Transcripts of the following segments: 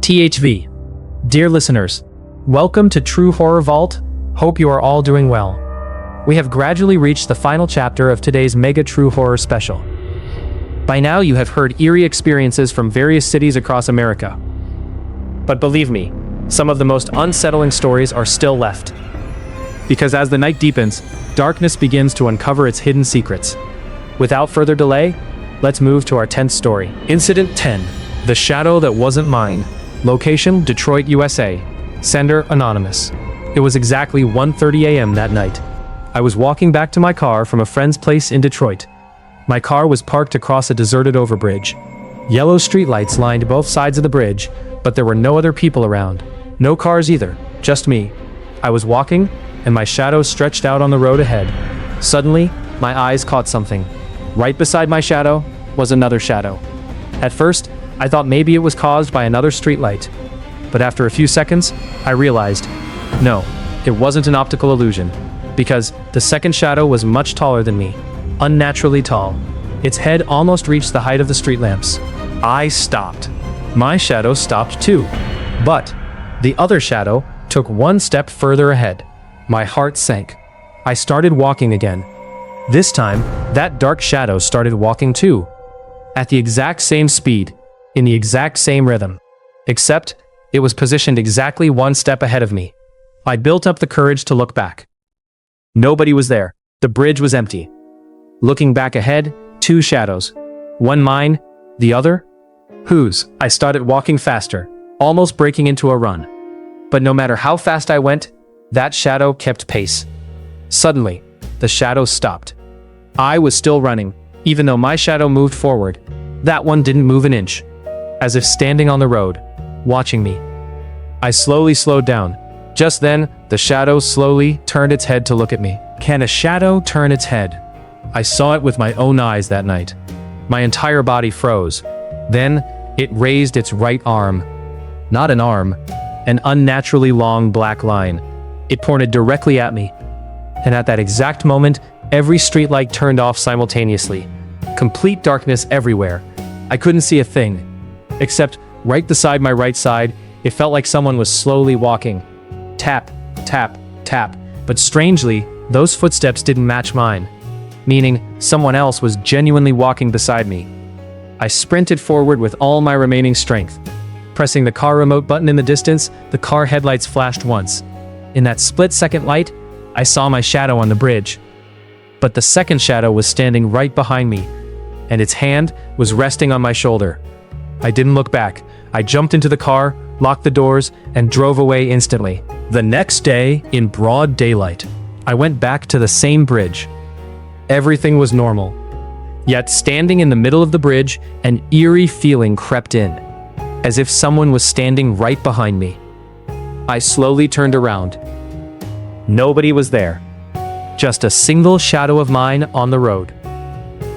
THV. Dear listeners, welcome to True Horror Vault. Hope you are all doing well. We have gradually reached the final chapter of today's mega true horror special. By now you have heard eerie experiences from various cities across America. But believe me, some of the most unsettling stories are still left. Because as the night deepens, darkness begins to uncover its hidden secrets. Without further delay, let's move to our 10th story. Incident 10. The Shadow That Wasn't Mine. Location, Detroit, USA. Sender, anonymous. It was exactly 1:30 a.m. that night. I was walking back to my car from a friend's place in Detroit. My car was parked across a deserted overbridge. Yellow streetlights lined both sides of the bridge, but there were no other people around. No cars either, just me. I was walking, and my shadow stretched out on the road ahead. Suddenly, my eyes caught something. Right beside my shadow was another shadow. At first, I thought maybe it was caused by another streetlight. But after a few seconds, I realized, no, it wasn't an optical illusion, because the second shadow was much taller than me, unnaturally tall. Its head almost reached the height of the street lamps. I stopped. My shadow stopped too. But the other shadow took one step further ahead. My heart sank. I started walking again. This time, that dark shadow started walking too, at the exact same speed, in the exact same rhythm, except it was positioned exactly one step ahead of me. I built up the courage to look back. Nobody was there. The bridge was empty. Looking back ahead, two shadows. One mine, the other whose. I started walking faster, almost breaking into a run. But no matter how fast I went, that shadow kept pace. Suddenly, the shadow stopped. I was still running, even though my shadow moved forward. That one didn't move an inch, as if standing on the road, watching me. I slowly slowed down. Just then, the shadow slowly turned its head to look at me. Can a shadow turn its head? I saw it with my own eyes that night. My entire body froze. Then, it raised its right arm. Not an arm, an unnaturally long black line. It pointed directly at me. And at that exact moment, every streetlight turned off simultaneously. Complete darkness everywhere. I couldn't see a thing. Except, right beside my right side, it felt like someone was slowly walking. Tap, tap, tap. But strangely, those footsteps didn't match mine. Meaning, someone else was genuinely walking beside me. I sprinted forward with all my remaining strength. Pressing the car remote button in the distance, the car headlights flashed once. In that split-second light, I saw my shadow on the bridge. But the second shadow was standing right behind me, and its hand was resting on my shoulder. I didn't look back. I jumped into the car, locked the doors, and drove away instantly. The next day, in broad daylight, I went back to the same bridge. Everything was normal. Yet standing in the middle of the bridge, an eerie feeling crept in, as if someone was standing right behind me. I slowly turned around. Nobody was there. Just a single shadow of mine on the road.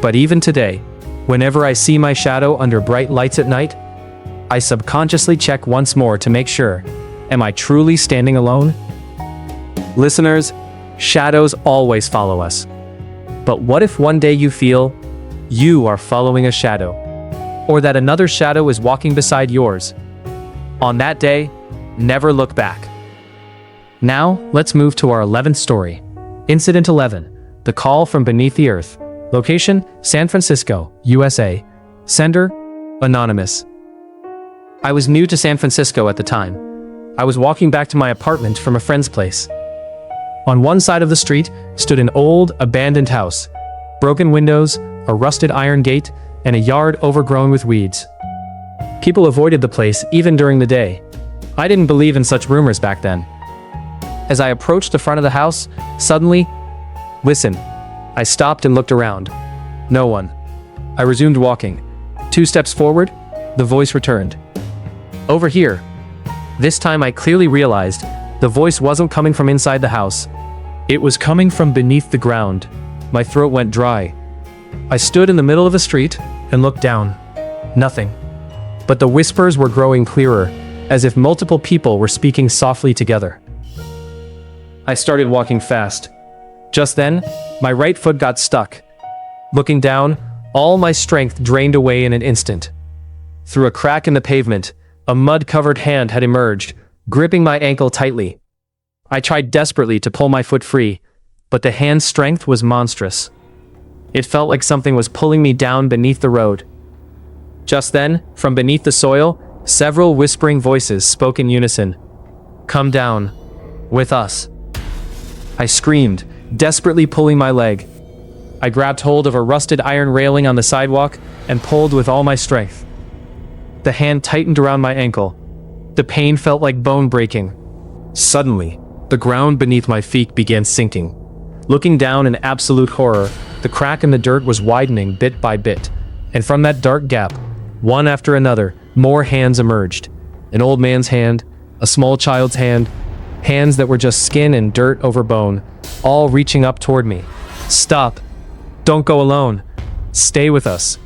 But even today, whenever I see my shadow under bright lights at night, I subconsciously check once more to make sure, am I truly standing alone? Listeners, shadows always follow us. But what if one day you feel you are following a shadow, or that another shadow is walking beside yours? On that day, never look back. Now, let's move to our 11th story. Incident 11. The Call from Beneath the Earth. Location, San Francisco, USA. Sender, anonymous. I was new to San Francisco at the time. I was walking back to my apartment from a friend's place. On one side of the street stood an old, abandoned house. Broken windows, a rusted iron gate, and a yard overgrown with weeds. People avoided the place even during the day. I didn't believe in such rumors back then. As I approached the front of the house, suddenly, listen. I stopped and looked around. No one. I resumed walking. 2 steps forward, the voice returned. Over here. This time I clearly realized the voice wasn't coming from inside the house. It was coming from beneath the ground. My throat went dry. I stood in the middle of the street and looked down. Nothing. But the whispers were growing clearer, as if multiple people were speaking softly together. I started walking fast. Just then, my right foot got stuck. Looking down, all my strength drained away in an instant. Through a crack in the pavement, A mud-covered hand had emerged, gripping my ankle tightly. I tried desperately to pull my foot free, but the hand's strength was monstrous. It felt like something was pulling me down beneath the road. Just then, from beneath the soil, several whispering voices spoke in unison. "Come down. With us." I screamed, desperately pulling my leg. I grabbed hold of a rusted iron railing on the sidewalk and pulled with all my strength. The hand tightened around my ankle. The pain felt like bone breaking. Suddenly, the ground beneath my feet began sinking. Looking down in absolute horror, the crack in the dirt was widening bit by bit, and from that dark gap, one after another, more hands emerged. An old man's hand, a small child's hand, hands that were just skin and dirt over bone, all reaching up toward me. "Stop. Don't go alone. Stay with us."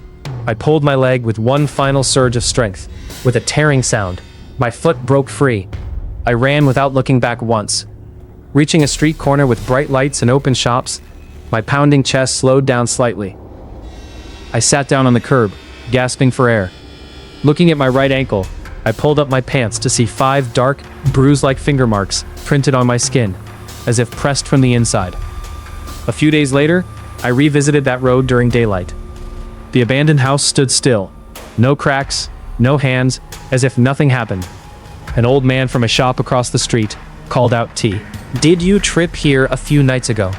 I pulled my leg with one final surge of strength. With a tearing sound, my foot broke free. I ran without looking back once. Reaching a street corner with bright lights and open shops, my pounding chest slowed down slightly. I sat down on the curb, gasping for air. Looking at my right ankle, I pulled up my pants to see 5 dark, bruise-like finger marks printed on my skin, as if pressed from the inside. A few days later, I revisited that road during daylight. The abandoned house stood still. No cracks, no hands, as if nothing happened. An old man from a shop across the street called out T. "Did you trip here a few nights ago?"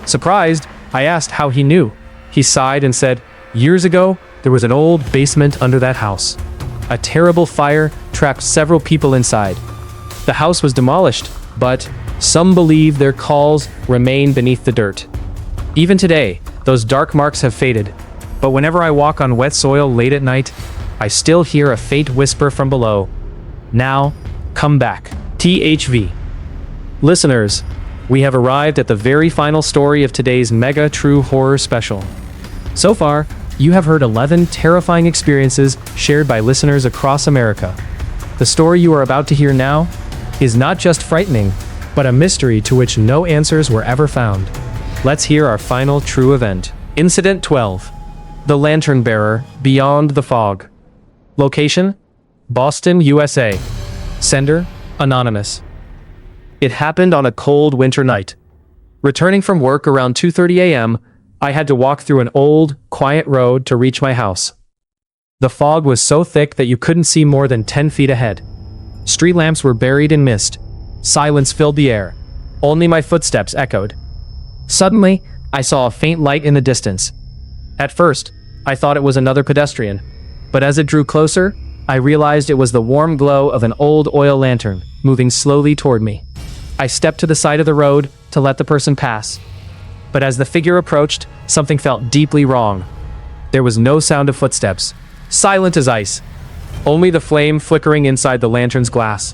Surprised, I asked how he knew. He sighed and said, "Years ago, there was an old basement under that house. A terrible fire trapped several people inside. The house was demolished, but some believe their calls remain beneath the dirt. Even today, those dark marks have faded, but whenever I walk on wet soil late at night, I still hear a faint whisper from below. Now, come back." THV. Listeners, we have arrived at the very final story of today's Mega True Horror Special. So far, you have heard 11 terrifying experiences shared by listeners across America. The story you are about to hear now is not just frightening, but a mystery to which no answers were ever found. Let's hear our final true event. Incident 12. The Lantern Bearer Beyond the Fog. Location: Boston, USA. Sender: anonymous. It happened on a cold winter night. Returning from work around 2:30 a.m., I had to walk through an old, quiet road to reach my house. The fog was so thick that you couldn't see more than 10 feet ahead. Street lamps were buried in mist. Silence filled the air. Only my footsteps echoed. Suddenly, I saw a faint light in the distance. At first, I thought it was another pedestrian, but as it drew closer, I realized it was the warm glow of an old oil lantern moving slowly toward me. I stepped to the side of the road to let the person pass. But as the figure approached, something felt deeply wrong. There was no sound of footsteps. Silent as ice. Only the flame flickering inside the lantern's glass.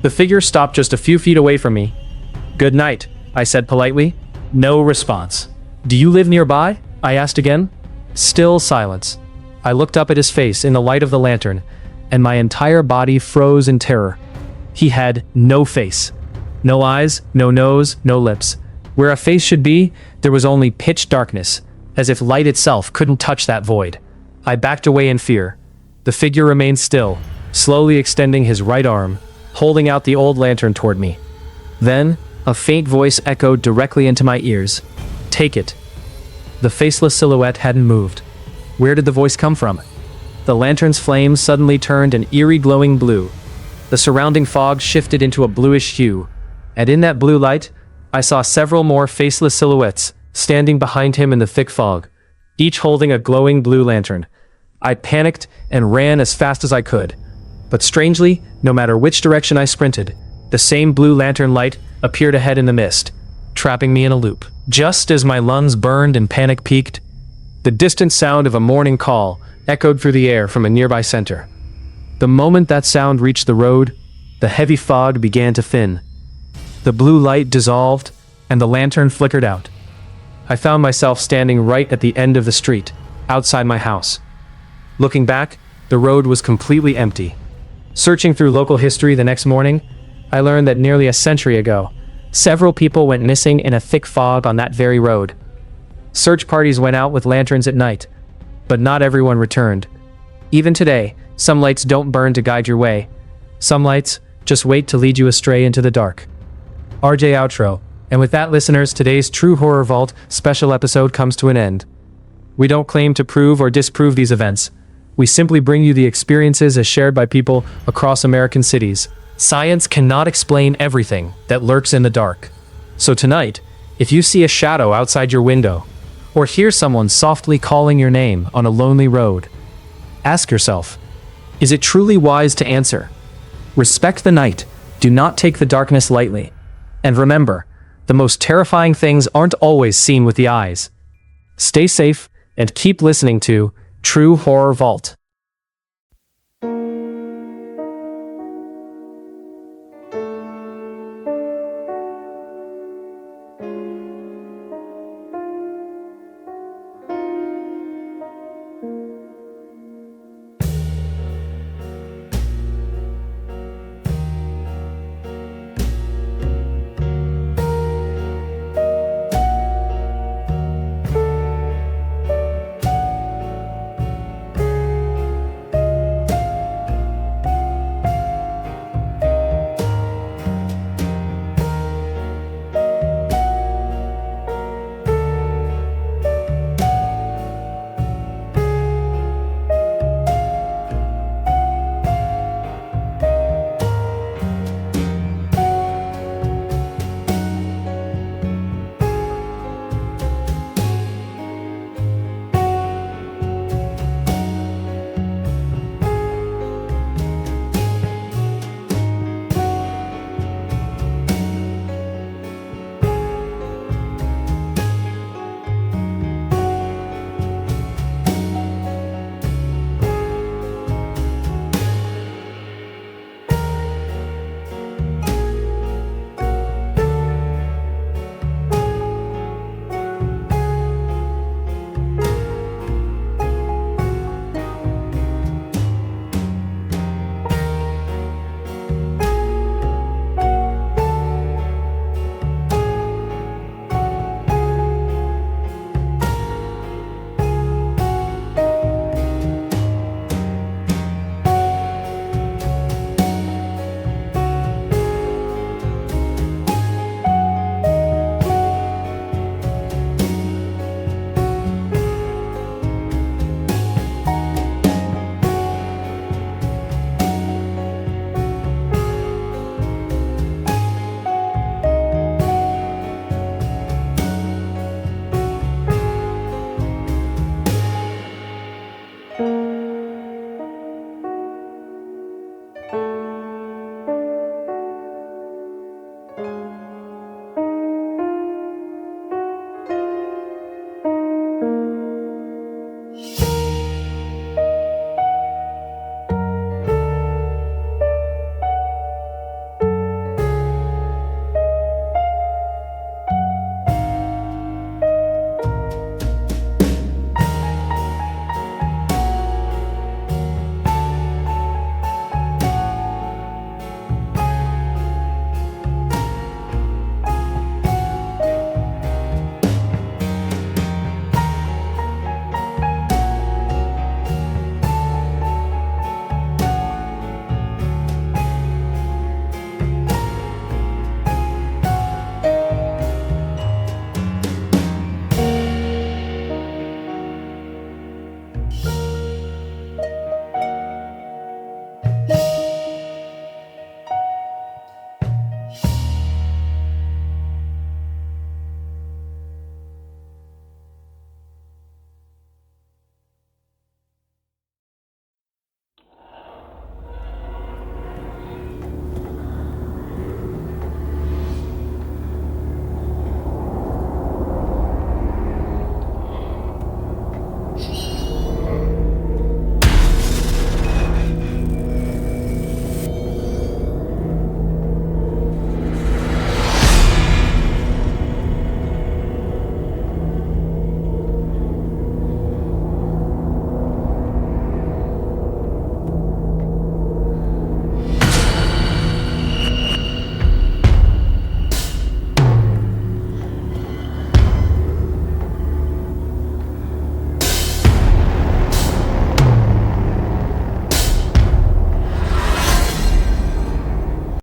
The figure stopped just a few feet away from me. "Good night," I said politely. No response. "Do you live nearby?" I asked again. Still silence. I looked up at his face in the light of the lantern, and my entire body froze in terror. He had no face. No eyes, no nose, no lips. Where a face should be, there was only pitch darkness, as if light itself couldn't touch that void. I backed away in fear. The figure remained still, slowly extending his right arm, holding out the old lantern toward me. Then, a faint voice echoed directly into my ears. "Take it." The faceless silhouette hadn't moved. Where did the voice come from? The lantern's flame suddenly turned an eerie glowing blue. The surrounding fog shifted into a bluish hue, and in that blue light, I saw several more faceless silhouettes standing behind him in the thick fog, each holding a glowing blue lantern. I panicked and ran as fast as I could. But strangely, no matter which direction I sprinted, the same blue lantern light appeared ahead in the mist, trapping me in a loop. Just as my lungs burned and panic peaked, the distant sound of a morning call echoed through the air from a nearby center. The moment that sound reached the road, the heavy fog began to thin. The blue light dissolved, and the lantern flickered out. I found myself standing right at the end of the street, outside my house. Looking back, the road was completely empty. Searching through local history the next morning, I learned that nearly a century ago, several people went missing in a thick fog on that very road. Search parties went out with lanterns at night, but not everyone returned. Even today, Some lights don't burn to guide your way. Some lights just wait to lead you astray into the dark. RJ outro. And with that, listeners, today's True Horror Vault special episode comes to an end. We don't claim to prove or disprove these events. We simply bring you the experiences as shared by people across American cities. Science cannot explain everything that lurks in the dark. So tonight, if you see a shadow outside your window, or hear someone softly calling your name on a lonely road, ask yourself, is it truly wise to answer? Respect the night. Do not take the darkness lightly. And remember, the most terrifying things aren't always seen with the eyes. Stay safe and keep listening to True Horror Vault.